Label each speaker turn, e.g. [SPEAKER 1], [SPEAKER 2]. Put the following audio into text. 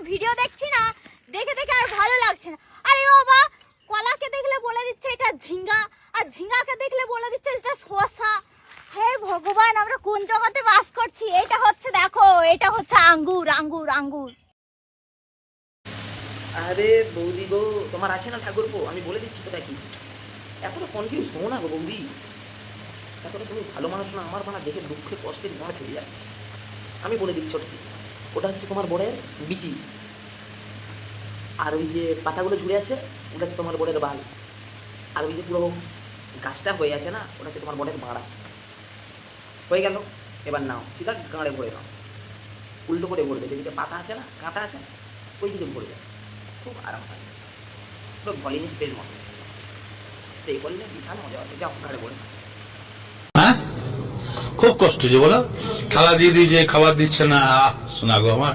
[SPEAKER 1] Video দেখছি না, দেখে দেখে আর ভালো লাগছে না। আরে বাবা, কলাকে দেখলে বলে দিচ্ছে এটা ঝিঙ্গা, আর ঝিঙ্গাকে দেখলে বলে দিচ্ছে এটা শসা। হে ভগবান, আমরা কোন জগতে বাস করছি? এটা হচ্ছে, দেখো, এটা হচ্ছে আঙ্গুর, আঙ্গুর, আঙ্গুর।
[SPEAKER 2] আরে বৌদি গো, তোমার আছে না ঠাকুরপো, আমি বলে দিচ্ছি তোটা কি। এতটা কনফিউজ হো না গো বৌদি, এতটা তুমি ভালো মানুষ না। আমার মানে দেখে দুঃখে কষ্টে মনে ফেলে যাচ্ছে। আমি বলে দিচ্ছি ওটা কি। ওটা হচ্ছে তোমার বড়ের বিচি, আর ওই যে পাতাগুলো ঝুলে আছে ওটা হচ্ছে তোমার বড়ের বাল, আর ওই যে পুরো গাছটা হয়ে আছে না ওটা হচ্ছে তোমার বড়ের বাড়া। হয়ে গেল। এবার নাও, সিধা গাঁড়ে ভরে নাও, উল্টো করে ভরবে। যেদিকে পাতা আছে না, কাঁটা আছে, ওই দিকে ভরবে। খুব আরাম হয়, পুরো ভলিনি স্প্রের মতো। স্প্রে করলে বিশাল মজা হবে। যাও গাঁড়ে ভরে নাও।
[SPEAKER 3] হ্যাঁ, খুব কষ্ট যে বলো, থালা দিয়ে দিয়ে যে খাবার দিচ্ছে না, শোনা গো আমার।